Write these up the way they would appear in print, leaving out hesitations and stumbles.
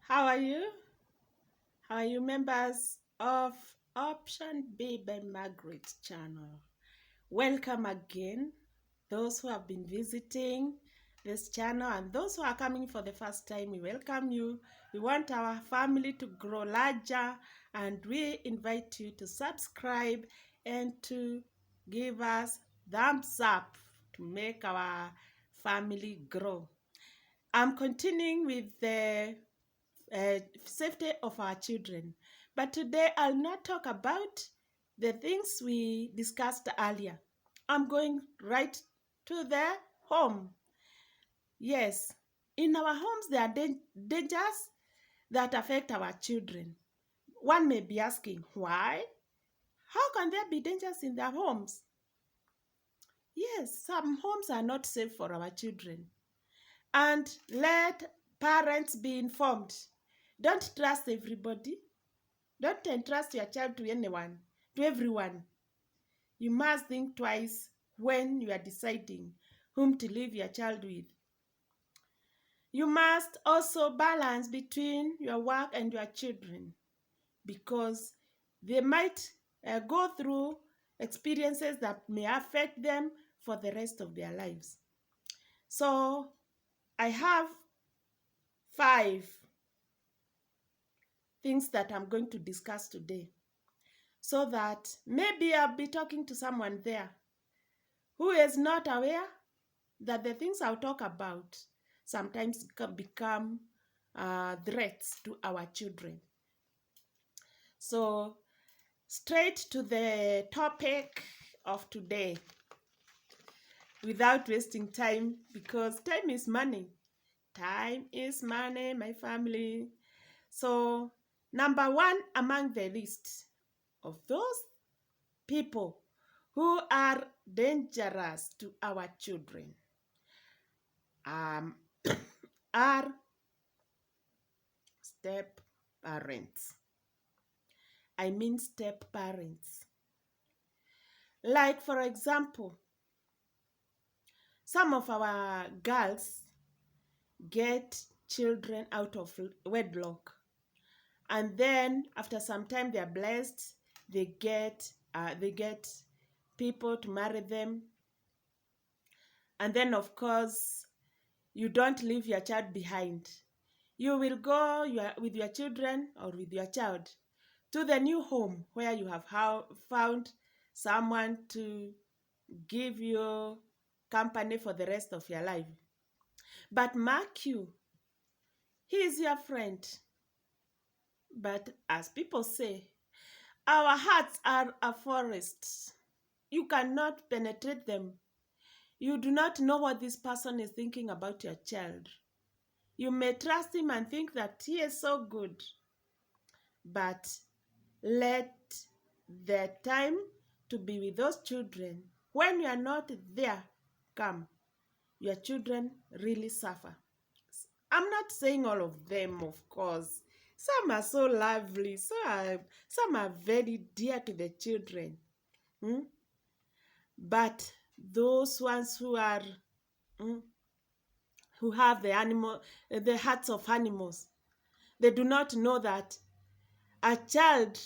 How are you? How are you, members of Option B by Margaret channel? Welcome again, those who have been visiting this channel and those who are coming for the first time. We welcome you. We want our family to grow larger, and we invite you to subscribe and to give us thumbs up to make our family grow. I'm continuing with the safety of our children. But today I'll not talk about the things we discussed earlier. I'm going right to the home. Yes, in our homes there are dangers that affect our children. One may be asking, why? How can there be dangers in their homes? Yes, some homes are not safe for our children. And let parents be informed. Don't trust everybody. Don't entrust your child to anyone, to everyone. You must think twice when you are deciding whom to leave your child with. You must also balance between your work and your children because they might go through experiences that may affect them for the rest of their lives. So I have 5 things that I'm going to discuss today, so that maybe I'll be talking to someone there who is not aware that the things I'll talk about sometimes can become threats to our children. So, straight to the topic of today without wasting time, because time is money. Time is money, my family. So, number 1 among the list of those people who are dangerous to our children are step parents. I mean step parents. Like, for example, some of our girls get children out of wedlock, and then after some time they are blessed, they get people to marry them, and then of course you don't leave your child behind. You will go with your children or with your child to the new home where you have found someone to give you company for the rest of your life. But mark you, he is your friend. But as people say, our hearts are a forest. You cannot penetrate them. You do not know what this person is thinking about your child. You may trust him and think that he is so good, but let the time to be with those children, when you are not there, come. Your children really suffer. I'm not saying all of them, of course. Some are so lovely, some are very dear to the children. But those ones who are who have the hearts of animals, they do not know that a child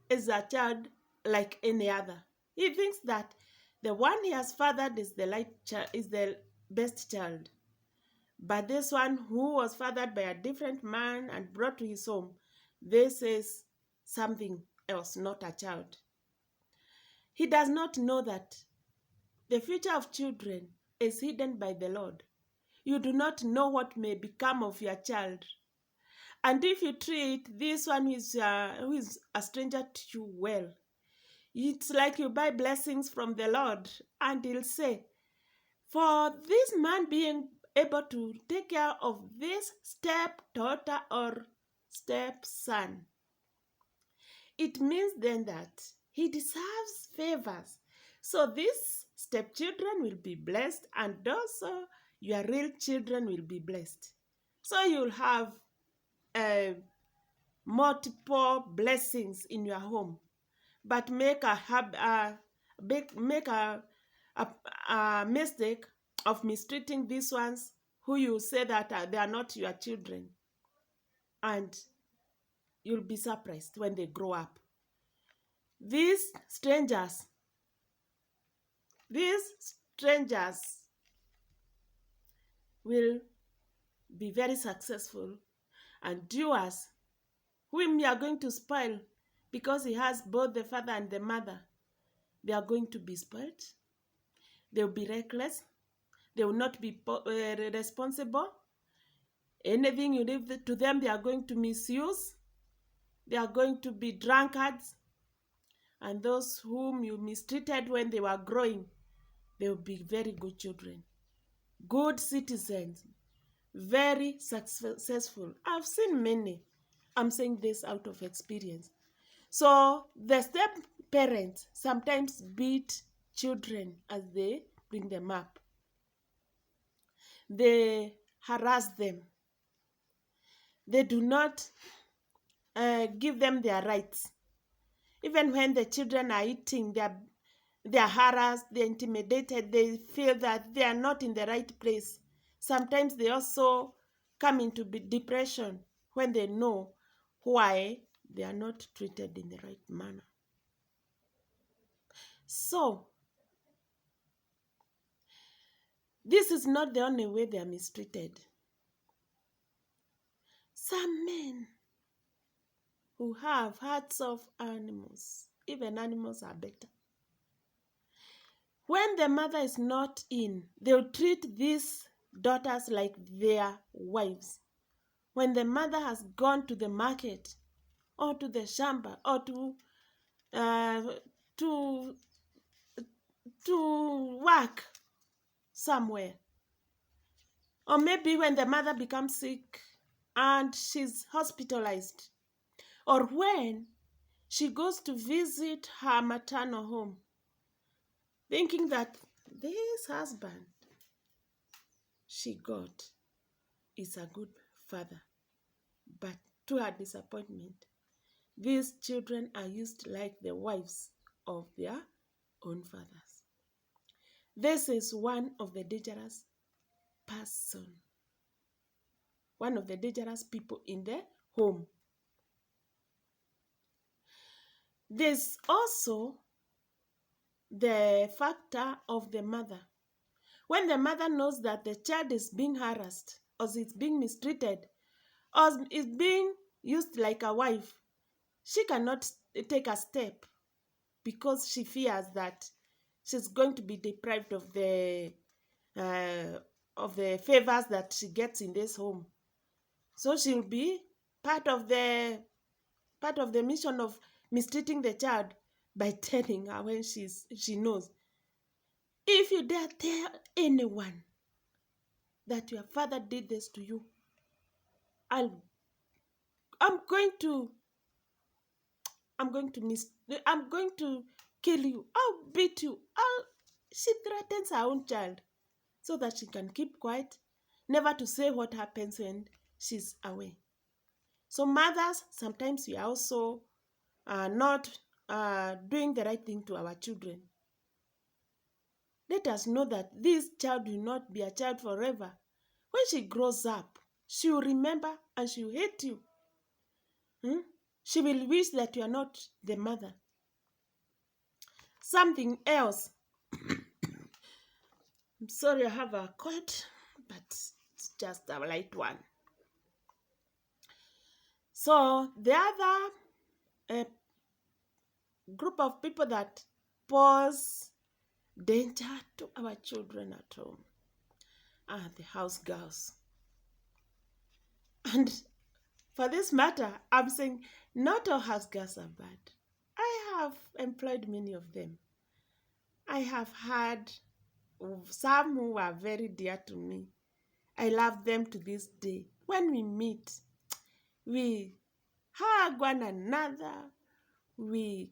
is a child like any other. He thinks that the one he has fathered is the best child. But this one who was fathered by a different man and brought to his home, this is something else, not a child. He does not know that the future of children is hidden by the Lord. You do not know what may become of your child. And if you treat this one who is a stranger to you well, it's like you buy blessings from the Lord, and he'll say, for this man being able to take care of this stepdaughter or stepson, it means then that he deserves favors. So these stepchildren will be blessed, and also your real children will be blessed. So you'll have multiple blessings in your home. But make a mistake of mistreating these ones who you say that they are not your children. and you'll be surprised when they grow up. These strangers, these strangers will be very successful, and doers whom you are going to spoil because he has both the father and the mother, they are going to be spoiled. They will be reckless. They will not be responsible. Anything you leave to them, they are going to misuse. They are going to be drunkards. And those whom you mistreated when they were growing, they will be very good children, good citizens, very successful. I've seen many. I'm saying this out of experience. So the step parents sometimes beat children as they bring them up. They harass them. They do not give them their rights. Even when the children are eating, they are harassed, they're intimidated, they feel that they are not in the right place. Sometimes they also come into depression when they know why they are not treated in the right manner. So, this is not the only way they are mistreated. Some men who have hearts of animals, even animals are better. When the mother is not in, they'll treat these daughters like their wives. When the mother has gone to the market or to the shamba or to work somewhere, or maybe when the mother becomes sick and she's hospitalized, or when she goes to visit her maternal home, thinking that this husband she got is a good father. But to her disappointment, these children are used like the wives of their own fathers. This is one of the dangerous people in the home. There's also the factor of the mother. When the mother knows that the child is being harassed or is being mistreated or is being used like a wife, she cannot take a step because she fears that she's going to be deprived of the favors that she gets in this home. So she'll be part of the mission of mistreating the child by telling her when she knows. If you dare tell anyone that your father did this to you, I'm going to kill you. I'll beat you. She threatens her own child so that she can keep quiet, never to say what happens when she's away. So mothers, sometimes we are also not doing the right thing to our children. Let us know that this child will not be a child forever. When she grows up, she will remember and she will hate you. She will wish that you are not the mother. Something else. I'm sorry I have a cold, but it's just a light one. So the other group of people that pose danger to our children at home are the house girls. And for this matter, I'm saying not all house girls are bad. I have employed many of them. I have had some who are very dear to me. I love them to this day. When we meet, we hug one another. We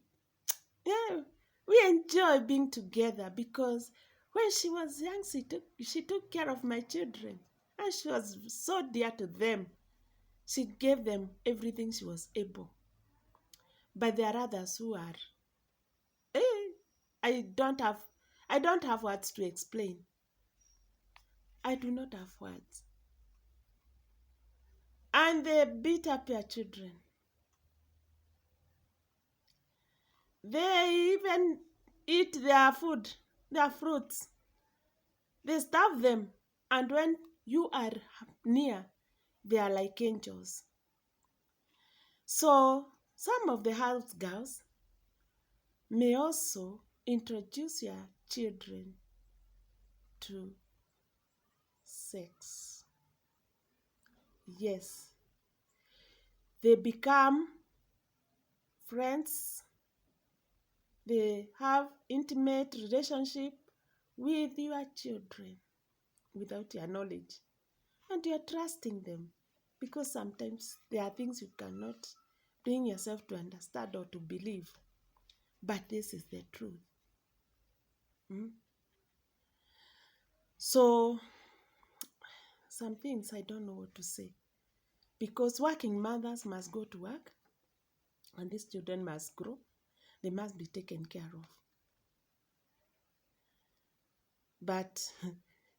enjoy being together because when she was young, she took care of my children and she was so dear to them. She gave them everything she was able. But there are others who are, I don't have words to explain. I do not have words. And they beat up your children. They even eat their food, their fruits. They starve them. And when you are near, they are like angels. So some of the house girls may also introduce your children to sex. Yes, they become friends, they have intimate relationship with your children without your knowledge, and you're trusting them, because sometimes there are things you cannot bring yourself to understand or to believe, but this is the truth. Mm? So some things I don't know what to say, because working mothers must go to work, and these children must grow, they must be taken care of. But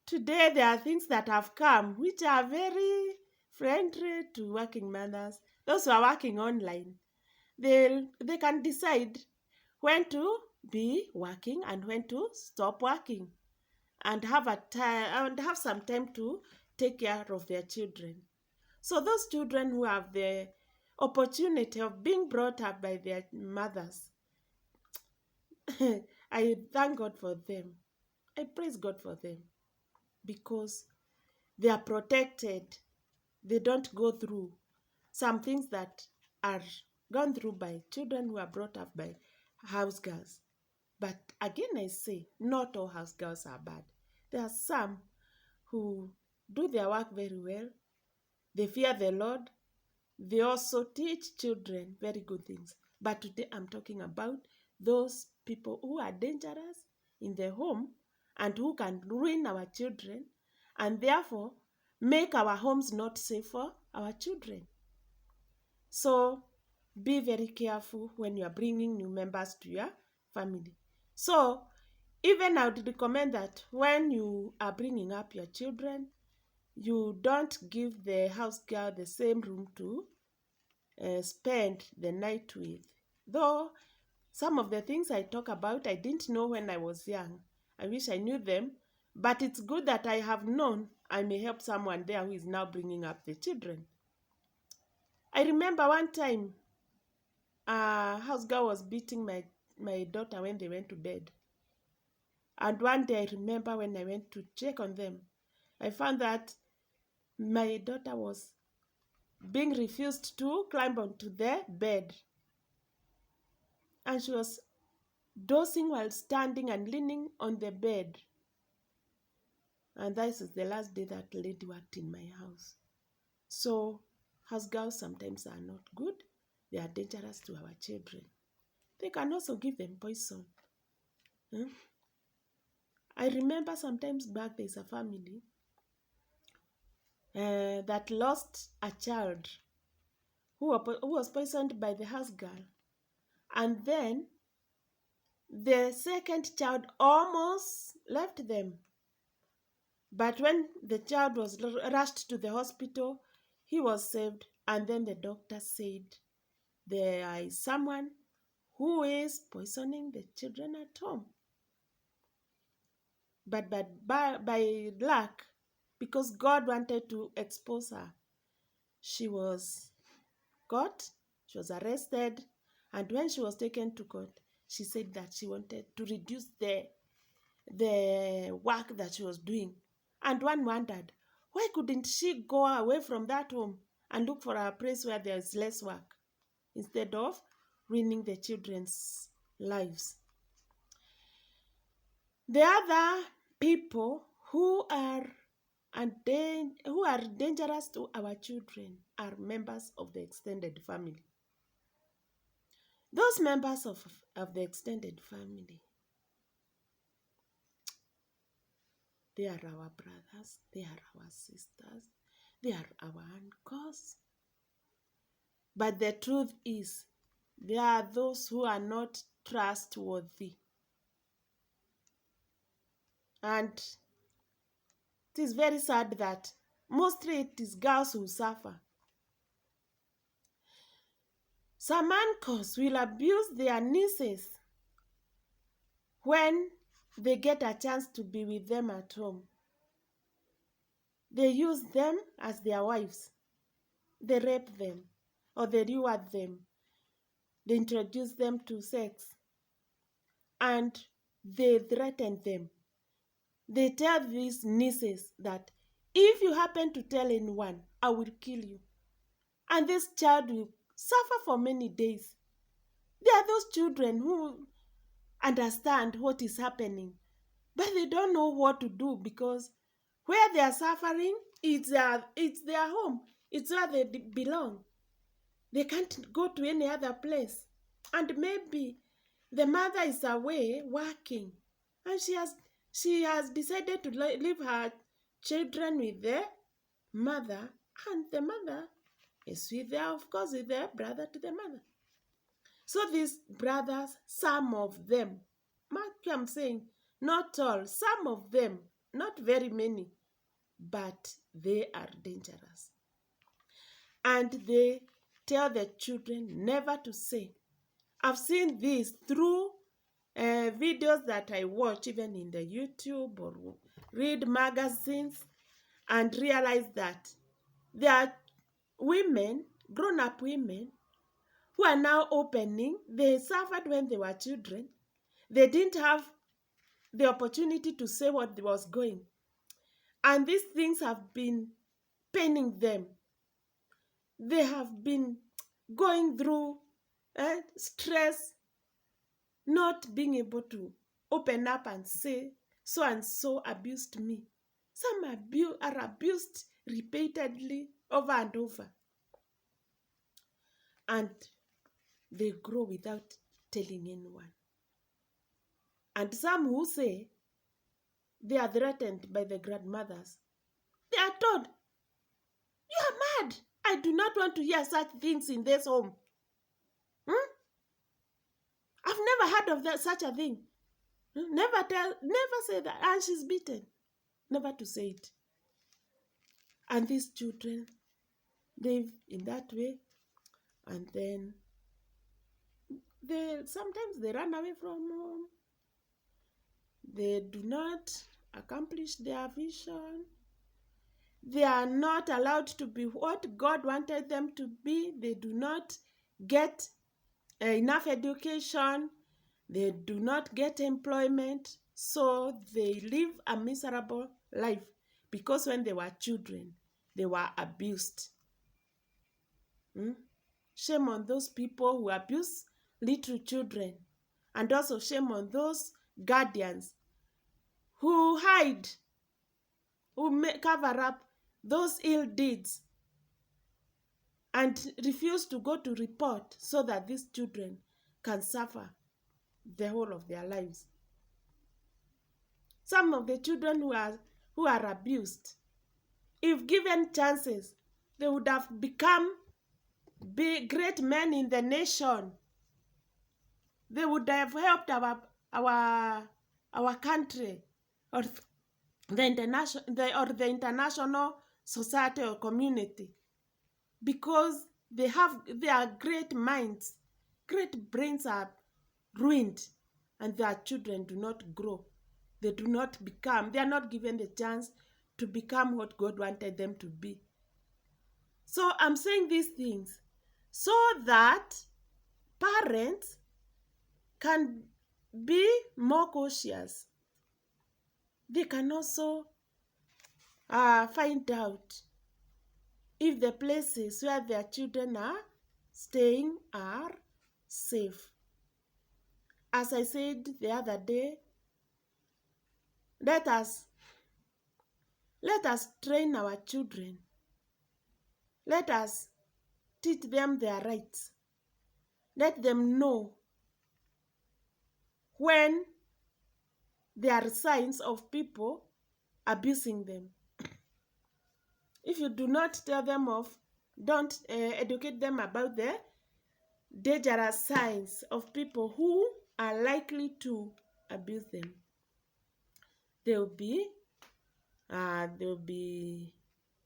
today there are things that have come which are very friendly to working mothers. Those who are working online, they can decide when to be working and when to stop working, and have a time and have some time to take care of their children. So those children who have the opportunity of being brought up by their mothers, I thank God for them. I praise God for them, because they are protected. They don't go through some things that are gone through by children who are brought up by house girls. But again, I say, not all house girls are bad. There are some who do their work very well. They fear the Lord. They also teach children very good things. But today I'm talking about those people who are dangerous in the home and who can ruin our children, and therefore make our homes not safe for our children. So be very careful when you are bringing new members to your family. So even I would recommend that when you are bringing up your children, you don't give the house girl the same room to spend the night with. Though some of the things I talk about, I didn't know when I was young. I wish I knew them, but it's good that I have known I may help someone there who is now bringing up the children. I remember one time a house girl was beating my daughter when they went to bed. And one day I remember when I went to check on them, I found that my daughter was being refused to climb onto the bed. And she was dozing while standing and leaning on the bed. And this is the last day that lady worked in my house. So house girls sometimes are not good. They are dangerous to our children. They can also give them poison. I remember sometimes back there's a family that lost a child who was poisoned by the house girl. And then the second child almost left them. But when the child was rushed to the hospital, he was saved. And then the doctor said, there is someone who is poisoning the children at home. But by luck, because God wanted to expose her, she was caught, she was arrested, and when she was taken to court, she said that she wanted to reduce the work that she was doing. And one wondered, why couldn't she go away from that home and look for a place where there is less work instead of ruining the children's lives? The other people who are dangerous to our children are members of the extended family. Those members of the extended family, they are our brothers, they are our sisters, they are our uncles. But the truth is, there are those who are not trustworthy. And it is very sad that mostly it is girls who suffer. Some uncles will abuse their nieces when they get a chance to be with them at home. They use them as their wives. They rape them or they reward them. They introduce them to sex and they threaten them. They tell these nieces that if you happen to tell anyone, I will kill you. And this child will suffer for many days. There are those children who understand what is happening, but they don't know what to do because where they are suffering, it's their home. It's where they belong. They can't go to any other place. And maybe the mother is away working and she has decided to leave her children with their mother, and the mother is with their, of course, with their brother to the mother. So these brothers, some of them, mark I'm saying, not all, some of them, not very many, but they are dangerous. And they tell the children never to say. I've seen this through videos that I watch, even in the YouTube or read magazines, and realize that there are women, grown-up women, who are now opening. They suffered when they were children. They didn't have the opportunity to say what was going. And these things have been paining them. They have been going through stress, not being able to open up and say, so and so abused me. Some are abused repeatedly over and over. And they grow without telling anyone. And some who say they are threatened by the grandmothers, they are told, you are mad. I do not want to hear such things in this home. I've never heard of such a thing. Never say that. And she's beaten. Never to say it. And these children live in that way. And then sometimes they run away from home. They do not accomplish their vision. They are not allowed to be what God wanted them to be. They do not get enough education. They do not get employment. So they live a miserable life because when they were children, they were abused. Shame on those people who abuse little children. And also shame on those guardians who hide, who cover up those ill deeds and refuse to go to report so that these children can suffer the whole of their lives. Some of the children who are abused, if given chances, they would have become great men in the nation. They would have helped our country or the international society or community, because their great minds, great brains are ruined, and their children do not grow. They are not given the chance to become what God wanted them to be. So I'm saying these things so that parents can be more cautious. They can also find out if the places where their children are staying are safe. As I said the other day, let us train our children. Let us teach them their rights. Let them know when there are signs of people abusing them. If you do not tell them don't educate them about the dangerous signs of people who are likely to abuse them, they'll be